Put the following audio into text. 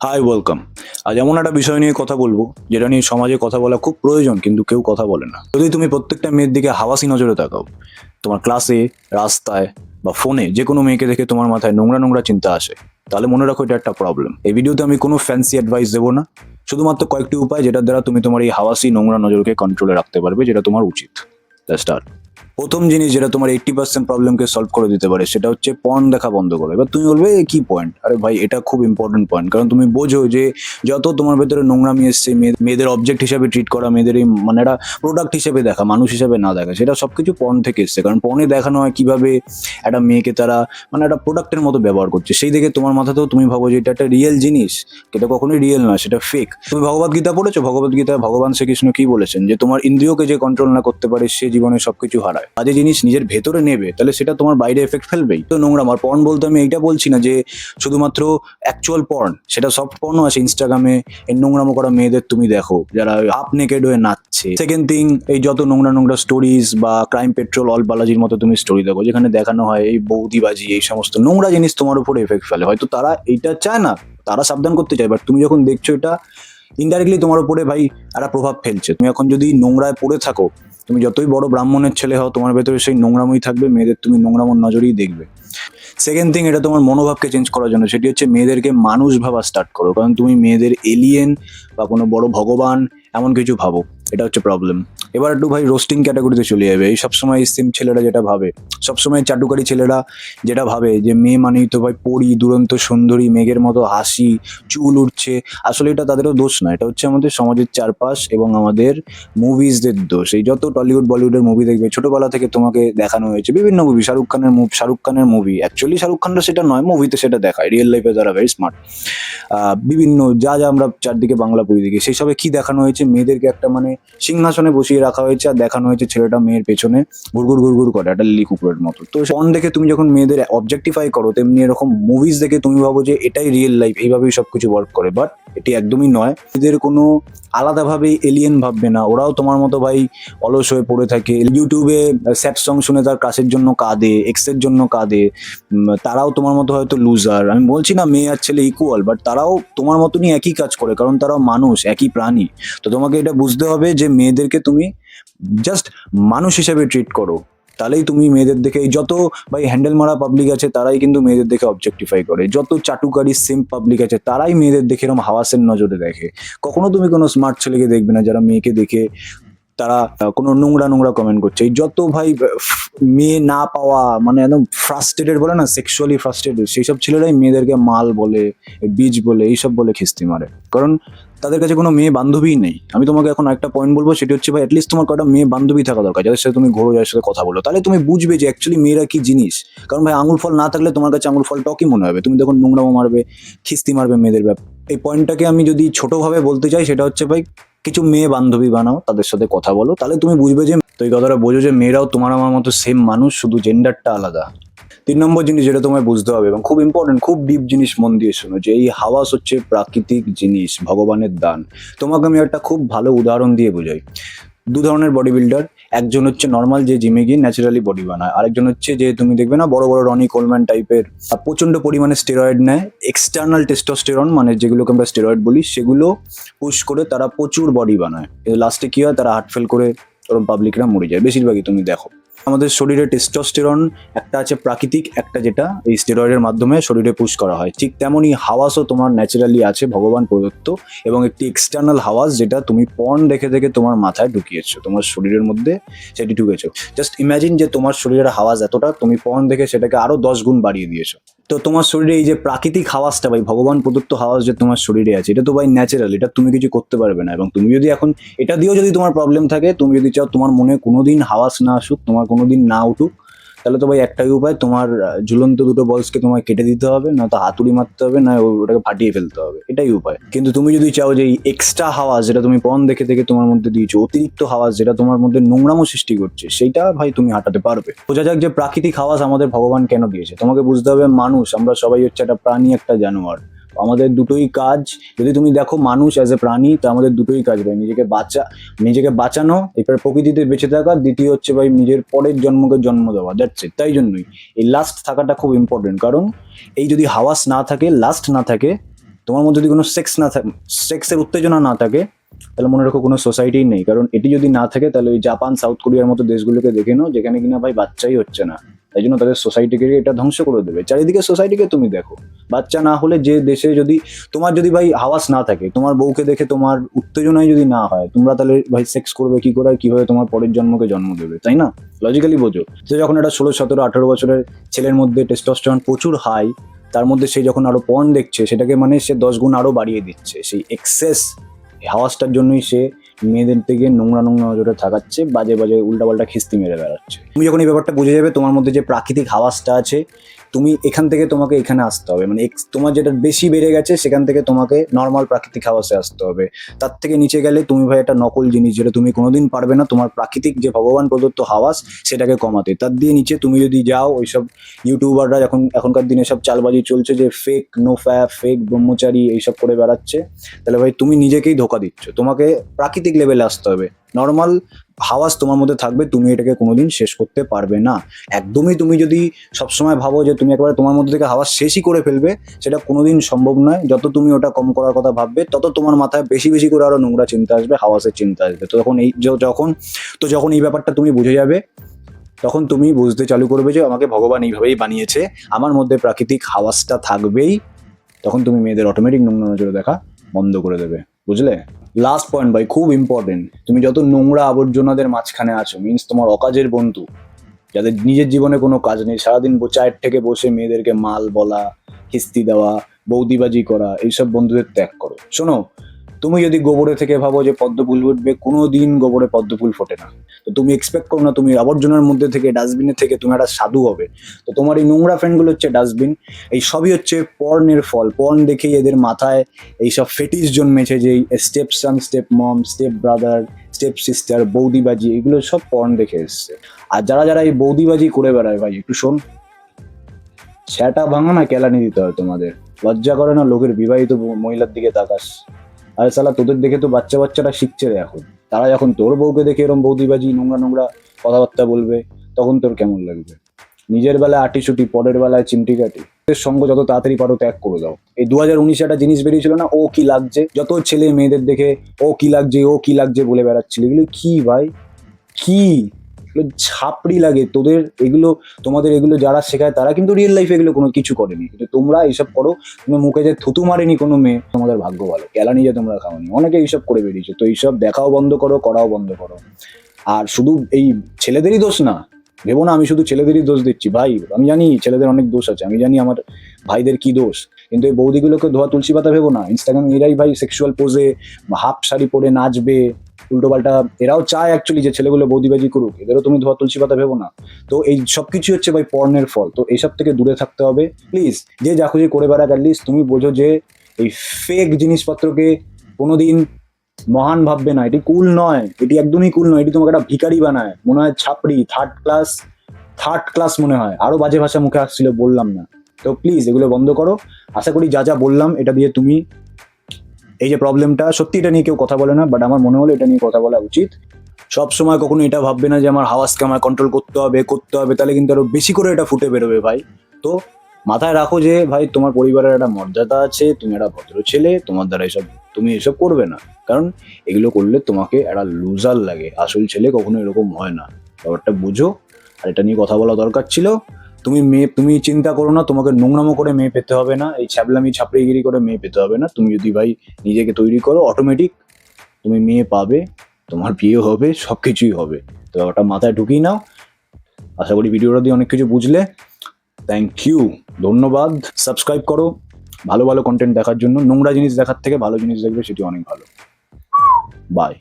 Hi welcome. আজ এমন একটা বিষয় নিয়ে কথা বলবো যেটা নিয়ে সমাজে কথা বলা খুব প্রয়োজন, কিন্তু কেউ কথা বলে না। যদি তুমি প্রত্যেকটা মেয়ের দিকে হাওয়াসি নজরে তাকাও, তোমার ক্লাসে, রাস্তায় বা ফোনে যে কোনো মেয়েকে দেখে তোমার মাথায় নোংরা নোংরা চিন্তা আসে, তাহলে মনে রাখো এটা একটা প্রবলেম। এই ভিডিওতে আমি কোনো ফ্যান্সি অ্যাডভাইস দেবো না, শুধুমাত্র কয়েকটি উপায় যেটার দ্বারা তুমি তোমার এই হাওয়াসি নোংরা নজরকে কন্ট্রোলে রাখতে পারবে, যেটা তোমার উচিত। স্টার্ট। প্রথম জিনিস যেটা তোমার 80% প্রবলেমকে সলভ করে দিতে পারে সেটা হচ্ছে পর্ন দেখা বন্ধ করো। এবার তুমি বলবে এ কি পয়েন্ট? আরে ভাই, এটা খুব ইম্পর্টেন্ট পয়েন্ট, কারণ তুমি বোঝো যে যত তোমার ভেতরে নোংরামি এসছে, মেয়েদের অবজেক্ট হিসাবে ট্রিট করা, মেয়েদের এই মানে একটা প্রোডাক্ট হিসেবে দেখা, মানুষ হিসাবে না দেখা, সেটা সবকিছু পর্ন থেকে এসছে। কারণ পর্নে দেখানো হয় কিভাবে একটা মেয়েকে তারা মানে একটা প্রোডাক্টের মতো ব্যবহার করছে, সেই দেখে তোমার মাথাতেও তুমি ভাবো যে এটা একটা রিয়েল জিনিস। এটা কখনোই রিয়েল না, সেটা ফেক। তুমি ভগবত গীতা পড়েছো? ভগবত গীতায় ভগবান শ্রীকৃষ্ণ কি বলেছেন? যে তোমার ইন্দ্রিয়কে যে কন্ট্রোল না করতে পারে সে জীবনে সবকিছু হারায়। বাজে জিনিস নিজের ভেতরে নেবে তাহলে সেটা তোমার বাইরে এফেক্ট ফেলবেই। তো নোংরা আর পর্ন বলতে আমি এইটা বলছি না যে শুধুমাত্র অ্যাকচুয়াল পর্ন, সেটা সফট পর্নও আছে। ইনস্টাগ্রামে এই নোংরামো করা মেয়েদের তুমি দেখো যারা হাফ নেকেড হয়ে নাচছে। সেকেন্ড থিং, এই যত নোংরা নোংরা স্টোরিজ বা ক্রাইম পেট্রোল, অল বালাজির মতো তুমি স্টোরি দেখো যেখানে দেখানো হয় এই বৌদিবাজি, এই সমস্ত নোংরা জিনিস তোমার উপরে এফেক্ট ফেলে। হয়তো তারা এইটা চায় না, তারা সাবধান করতে চায়, বাট তুমি যখন দেখছো এটা ইনডাইরেক্টলি তোমার উপরে ভাই একটা প্রভাব ফেলছে। তুমি এখন যদি নোংরায় পড়ে থাকো, তুমি যতই বড় ব্রাহ্মণের ছেলে হও, তোমার ভেতরে সেই নোংরামই থাকবে, মেয়েদের তুমি নোংরামোর নজরেই দেখবে। সেকেন্ড থিং, এটা তোমার মনোভাবকে চেঞ্জ করার জন্য, সেটি হচ্ছে মেয়েদেরকে মানুষ ভাবা স্টার্ট করো। কারণ তুমি মেয়েদের এলিয়েন বা কোনো বড় ভগবান এমন কিছু ভাবো, এটা হচ্ছে প্রবলেম। এবার একটু ভাই রোস্টিং ক্যাটাগরিতে চলে যাবে। এই সবসময় সিম ছেলেরা যেটা ভাবে, সবসময় চাটুকারি ছেলেরা যেটা ভাবে যে মেয়ে মানেই তো ভাই পরি, দুরন্ত সুন্দরী, মেঘের মতো হাসি, চুল উঠছে। আসলে এটা তাদেরও দোষ না, এটা হচ্ছে আমাদের সমাজের চারপাশ এবং আমাদের মুভিজদের দোষ। এই যত টলিউড বলিউডের মুভি দেখবে, ছোটবেলা থেকে তোমাকে দেখানো হয়েছে বিভিন্ন মুভি, শাহরুখ খানের মুভি, অ্যাকচুয়ালি শাহরুখ খানরা সেটা নয়, মুভিতে সেটা দেখায়, রিয়েল লাইফে তারা ভেরি স্মার্ট। বিভিন্ন যা যা আমরা চারদিকে বাংলা বই দেখি, সেই সবে কি দেখানো হয়েছে? মেয়েদেরকে একটা মানে সিংহাসনে বসিয়ে রাখা হয়েছে আর দেখানো হয়েছে ছেলেটা মেয়ের পেছনে ঘুরঘুর ঘুরঘুর করে একটা লিলি কুকুরের মতো। তো ফোন দেখে তুমি যখন মেয়েদের অবজেক্টিফাই করো, তেমনি এরকম মুভিজ দেখে তুমি ভাবো যে এটাই রিয়েল লাইফ, এইভাবেই সবকিছু ওয়ার্ক করে, বাট এটি একদমই নয়। এদের কোনো আলাদাভাবে এলিয়েন ভাববে না, ওরাও তোমার মতো ভাই অলস হয়ে পড়ে থাকে। ইউটিউবে স্যাড সং শুনে তার ক্রাশের জন্য কাঁদে, এক্সের জন্য কাঁদে। তারাও তোমার মতো হয়তো লুজার। আমি বলছি না মেয়ে আর ছেলে ইকুয়াল, বাট তারাও তোমার মতনই একই কাজ করে, কারণ তারাও মানুষ, একই প্রাণী। তো তোমাকে এটা বুঝতে হবে যে মেয়েদেরকে তুমি জাস্ট মানুষ হিসেবে ট্রিট করো, তাহলেই তুমি মেয়েদের দেখে, এই যত ভাই হ্যান্ডেল মারা পাবলিক আছে তারাই কিন্তু মেয়েদের দেখে অবজেক্টিফাই করে, যত চাটুকারি সিম্প পাবলিক আছে তারাই মেয়েদের দেখে এরকম হাওয়াসের নজরে দেখে। কখনো তুমি কোনো স্মার্ট ছেলেকে দেখবে না যারা মেয়েকে দেখে তারা কোনো নোংরা নোংরা কমেন্ট করছে। এই যত ভাই মেয়ে না পাওয়া মানে একদম ফ্রাস্ট্রেটেড বলে না, সেক্সুয়ালি ফ্রাস্ট্রেটেড, সেই সব ছেলেরাই মেয়েদেরকে মাল বলে, বীজ বলে, এইসব বলে খিস্তি মারে, কারণ তাদের কাছে কোনো মেয়ে বান্ধবীই নেই। আমি তোমাকে এখন একটা পয়েন্ট বলবো, সেটি হচ্ছে ভাই অ্যাটলিস্ট তোমার কটা মেয়ে বান্ধবী থাকা দরকার, যাদের সাথে তুমি ঘোরো, যাদের সাথে কথা বলো, তাহলে তুমি বুঝবে যে অ্যাকচুয়ালি মেয়েরা কি জিনিস। কারণ ভাই আঙুল ফল না থাকলে তোমার কাছে আঙুল ফল টকই মনে হবে। তুমি যখন নোংরামো মারবে, খিস্তি মারবে মেয়েদের ব্যাপার। এই পয়েন্টটাকে আমি যদি ছোটভাবে বলতে চাই, সেটা হচ্ছে ভাই কিছু মেয়ে বান্ধবী বানাও, তাদের সাথে কথা বলো, তাহলে তুমি বুঝবে যে, তো এই কথাটা বোঝো যে মেয়েরাও তোমার আমার মতো সেম মানুষ, শুধু জেন্ডারটা আলাদা। 3 নম্বর জিনিস যেটা তোমায় বুঝতে হবে এবং খুব ইম্পর্টেন্ট, খুব ডিপ জিনিস, মন দিয়ে শোনো, যে এই হাওয়াস হচ্ছে প্রাকৃতিক জিনিস, ভগবানের দান। তোমাকে আমি একটা খুব ভালো উদাহরণ দিয়ে বোঝাই। দু ধরনের বডি বিল্ডার, একজন হচ্ছে নর্মাল যে জিমে গিয়ে ন্যাচারালি বডি বানায়, আরেকজন হচ্ছে যে তুমি দেখবে না বড় বড় রনি কোলম্যান টাইপের প্রচন্ড পরিমাণে স্টেরয়েড নেয়, এক্সটার্নাল টেস্টোস্টেরন মানে যেগুলোকে আমরা স্টেরয়েড বলি, সেগুলো পুশ করে তারা প্রচুর বডি বানায়। লাস্টে কি হয়? তারা হার্ট ফেল করে ওরকম পাবলিকরা মরে যায় বেশিরভাগই, তুমি দেখো। আমাদের শরীরে টেস্টোস্টেরন একটা আছে প্রাকৃতিক, একটা যেটা এই স্টেরয়েডের মাধ্যমে শরীরে পুশ করা হয়। ঠিক তেমনই হাওয়াসও তোমার ন্যাচারালি আছে, ভগবান প্রদত্ত, এবং একটি এক্সটার্নাল হাওয়াস যেটা তুমি পর্ন দেখে দেখে তোমার মাথায় ঢুকিয়েছো, তোমার শরীরের মধ্যে সেটি ঢুকেছো। জাস্ট ইমাজিন যে তোমার শরীরের হাওয়াস এতটা, তুমি পর্ন দেখে সেটাকে আরো 10 গুণ বাড়িয়ে দিয়েছো। তো তোমার শরীরে এই যে প্রাকৃতিক হাওয়াসটা ভাই, ভগবান প্রদত্ত হাওয়াস যে তোমার শরীরে আছে, এটা তো ভাই ন্যাচারাল, এটা তুমি কিছু করতে পারবে না। এবং তুমি যদি এখন এটা দিয়েও যদি তোমার প্রবলেম থাকে, তুমি যদি চাও তোমার মনে কোনোদিন হাওয়াস না আসুক, তোমার কোনোদিন না উঠুক, তাহলে তো ভাই একটাই উপায়, তোমার ঝুলন্ত দুটো বলসকে তোমায় কেটে দিতে হবে, না তো হাতুড়ি মারতে হবে, না ওটাকে ফাটিয়ে ফেলতে হবে, এটাই উপায়। কিন্তু তুমি যদি চাও যে এই এক্সট্রা হাওয়াস যেটা তুমি পণ দেখে দেখে তোমার মধ্যে দিয়েছো, অতিরিক্ত হাওয়াস যেটা তোমার মধ্যে নোংরামো সৃষ্টি করছে, সেইটা ভাই তুমি হাঁটাতে পারবে। বোঝা যাক যে প্রাকৃতিক হাওয়াস আমাদের ভগবান কেন দিয়েছে। তোমাকে বুঝতে হবে মানুষ, আমরা সবাই হচ্ছে একটা প্রাণী, একটা জানোয়ার। আমাদের দুটোই কাজ। যদি তুমি দেখো মানুষ অ্যাজ এ প্রাণী, তো আমাদের দুটোই কাজ ভাই, নিজেকে বাঁচানো, এরপর প্রকৃতিতে বেঁচে থাকা, দ্বিতীয় হচ্ছে ভাই নিজের পরের জন্মকে জন্ম দেওয়া, দ্যাটস ইট। তাই জন্যই এই লাস্ট থাকাটা খুব ইম্পর্টেন্ট, কারণ এই যদি হাওয়াস না থাকে, লাস্ট না থাকে, তোমার মধ্যে যদি কোনো সেক্সের উত্তেজনা না থাকে, তাহলে মনে রাখো কোনো সোসাইটি নেই। কারণ এটি যদি না থাকে তাহলে ওই জাপান, সাউথ কোরিয়ার মতো দেশগুলোকে দেখে নাও, যেখানে কিনা ভাই বাচ্চাই হচ্ছে না। তাই জন্য তাদের সোসাইটিকে এটা ধ্বংস করে দেবে। চারিদিকে সোসাইটিকে তুমি দেখো, বাচ্চা না হলে যে দেশে যদি তোমার যদি ভাই হাওয়াস না থাকে, তোমার বউকে দেখে তোমার উত্তেজনায় যদি না হয়, তোমরা তাহলে ভাই সেক্স করবে কি করে, আর কিভাবে তোমার পরের জন্মকে জন্ম দেবে, তাই না? লজিক্যালি বোঝো। সে যখন একটা 16, 17, 18 বছরের ছেলের মধ্যে টেস্টোস্টেরন প্রচুর হাই, তার মধ্যে সে যখন আরো পর্ন দেখছে, সেটাকে মানে সে 10 গুণ আরো বাড়িয়ে দিচ্ছে। সেই এক্সেস হাওয়াসটার জন্যই সে মেয়েদের থেকে নোংরা নজরে থাকাচ্ছে, বাজে বাজে উল্টাপাল্টা খিস্তি মেরে বেড়াচ্ছে। তুমি যখন এই ব্যাপারটা বুঝে যাবে, তোমার মধ্যে যে প্রাকৃতিক হাওয়াসটা আছে, তুমি এখান থেকে তোমাকে এখানে আসতে হবে। মানে তোমার যেটা বেশি বেড়ে গেছে, সেখান থেকে তোমাকে নর্মাল প্রাকৃতিক হাওয়াসে আসতে হবে। তার থেকে নিচে গেলে তুমি ভাই একটা নকল জিনিস, যেটা তুমি কোনোদিন পারবে না তোমার প্রাকৃতিক যে ভগবান প্রদত্ত হাওয়াস সেটাকে কমাতে। তার দিয়ে নিচে তুমি যদি যাও, ওইসব ইউটিউবাররা এখনকার দিনে সব চালবাজি চলছে যে ফেক নো ফ্যাপ, ফেক ব্রহ্মচারী এইসব করে বেড়াচ্ছে, তাহলে ভাই তুমি নিজেকেই ধোকা দিচ্ছ। তোমাকে প্রাকৃতিক লেভেলে আসতে হবে। নর্মাল হাওয়াস তোমার মধ্যে থাকবে, তুমি এটাকে কোনোদিন শেষ করতে পারবে না একদমই। তুমি যদি সবসময় ভাবো যে তুমি একবারে তোমার মধ্যে থেকে হাওয়াস শেষই করে ফেলবে, সেটা কোনোদিন সম্ভব নয়। যত তুমি ওটা কম করার কথা ভাববে, তত তোমার মাথায় বেশি বেশি করে আরো নোংরা চিন্তা আসবে, হাওয়াসের চিন্তা আসবে। তো যখন এই ব্যাপারটা তুমি বুঝে যাবে, তখন তুমি বুঝতে চালু করবে যে আমাকে ভগবান এইভাবেই বানিয়েছে, আমার মধ্যে প্রাকৃতিক হাওয়াসটা থাকবেই। তখন তুমি মেয়েদের অটোমেটিক নোংরা নজরে দেখা বন্ধ করে দেবে, বুঝলে? লাস্ট পয়েন্ট ভাই, খুব ইম্পর্টেন্ট। তুমি যত নোংরা আবর্জনাদের মাঝখানে আছো, মিন্স তোমার অকাজের বন্ধু, যাদের নিজের জীবনে কোনো কাজ নেই, সারাদিন চায়ের থেকে বসে মেয়েদেরকে মাল বলা, কিস্তি দেওয়া, বৌদিবাজি করা, এইসব বন্ধুদের ত্যাগ করো। শোনো, তুমি যদি গোবরে থেকে ভাবো যে পদ্ম ফুল ফুটবে, কোনোদিন গোবরে পদ্ম ফুল ফোটে না। তো তুমি এক্সপেক্ট করো না তুমি আবর্জনার মধ্যে থেকে, ডাস্টবিনের থেকে তুমি একটা সাধু হবে। তো তোমার এই নোংরা ফ্রেন্ডগুলো হচ্ছে ডাস্টবিন। এই সবই হচ্ছে পর্নের ফল। পর্ন দেখেই এদের মাথায় এইসব ফেটিস জন্মেছে, যে স্টেপ সান, স্টেপ মম, স্টেপ ব্রাদার, স্টেপ সিস্টার, বৌদিবাজি, এগুলো সব পর্ন দেখে এসছে। আর যারা যারা এই বৌদিবাজি করে বেড়ায়, ভাই একটু শোন, সেটা ভাঙা না কেলানি দিতে হয় তোমাদের। লজ্জা করে না লোকের বিবাহিত মহিলার দিকে তাকাস? আরে শালা, তোদের দেখে তো বাচ্চারা শিখছে রে এখন। তারা যখন তোর বউকে দেখে এরকম বৌদিবাজি নোংরা নোংরা কথাবার্তা বলবে, তখন তোর কেমন লাগবে? নিজের বেলায় আটিসুটি, পরের বেলায় চিমটি কাটি। এর সঙ্গ যত তাড়াতাড়ি পারো ত্যাগ করে দাও। এই 2019 একটা জিনিস বেরিয়েছিল না, ও কি লাগছে, যত ছেলে মেয়েদের দেখে ও কি লাগছে বলে বেড়াচ্ছিল। এগুলো কি ভাই, কি এগুলো ছাপড়ি লাগে তোদের এগুলো। তোমাদের এগুলো যারা শেখায় তারা কিন্তু রিয়েল লাইফে এগুলো কোনো কিছু করেনি, কিন্তু তোমরা এইসব করো। তোমার মুখে যে থুতু মারেনি কোনো মেয়ে, তোমাদের ভাগ্য ভালো। কেলানি যে তোমরা খাওনি, অনেকে এইসব করে বেরিয়েছো। তো এইসব দেখাও বন্ধ করো, করাও বন্ধ করো। আর শুধু এই ছেলেদেরই দোষ না ভেবো না, আমি শুধু ছেলেদেরই দোষ দিচ্ছি ভাই। আমি জানি ছেলেদের অনেক দোষ আছে, আমি জানি আমার ভাইদের কি দোষ, কিন্তু এই বৌদিগুলোকে ধোয়া তুলসী পাতা ভেবো না। ইনস্টাগ্রামে এরাই ভাই সেক্সুয়াল পোজে হাফ শাড়ি পরে নাচবে উল্টো পাল্টা, এরাও চায় অ্যাকচুয়ালি যে ছেলেগুলো বৌদিবাজি করুক, এদেরও তুমি ধোয়া তুলসী পাতা ভেবো না। তো এই সবকিছু হচ্ছে ভাই পর্নের ফল। তো এইসব থেকে দূরে থাকতে হবে প্লিজ। যে যা খুঁজে করে বেড়াক, অ্যাটলিস্ট তুমি বোঝো যে এই ফেক জিনিসপত্রকে কোনোদিন মহান ভাববে না। এটি কুল নয়, এটি একদমই কুল নয়। এটি তোমাকে একটা ভিখারি বানায়, মনে হয় ছাপড়ি, থার্ড ক্লাস মনে হয়। আরো বাজে ভাষা মুখে আসছিল, বললাম না। তো প্লিজ এগুলো বন্ধ করো। আশা করি যা যা বললাম এটা দিয়ে তুমি এই যে প্রবলেমটা, সত্যি এটা নিয়ে কেউ কথা বলে না, বাট আমার মনে হলো এটা নিয়ে কথা বলা উচিত। সব সময় কখনো এটা ভাববে না যে আমার হাওয়াসকে আমার কন্ট্রোল করতে হবে, তাহলে কিন্তু আরো বেশি করে এটা ফুটে বেরোবে ভাই। তো মাথায় রাখো যে ভাই তোমার পরিবারের একটা মর্যাদা আছে, তুমি একটা ভদ্র ছেলে, তোমার দ্বারা তুমি এসব করবে না। কারণ এগুলো করলে তোমাকে একটা লুজার লাগে, আসল ছেলে কখনো এরকম হয় না। ব্যাপারটা বুঝো। আর এটা নিয়ে কথা বলা দরকার ছিল। তুমি চিন্তা করো না, তোমাকে নোংরামো করে মেয়ে পেতে হবে না, এই ছ্যাবলামি ছাপড়িগিরি করে মেয়ে পেতে হবে না। তুমি যদি ভাই নিজেকে তৈরি করো, অটোমেটিক তুমি মেয়ে পাবে, তোমার বিয়ে হবে, সবকিছুই হবে। তো ব্যাপারটা মাথায় ঢুকিয়ে নাও। আশা করি ভিডিওটা দিয়ে অনেক কিছু বুঝলে। থ্যাংক ইউ, ধন্যবাদ। সাবস্ক্রাইব করো ভালো ভালো কন্টেন্ট দেখার জন্য। নোংরা জিনিস দেখার থেকে ভালো জিনিস দেখবে, সেটি অনেক ভালো। বাই।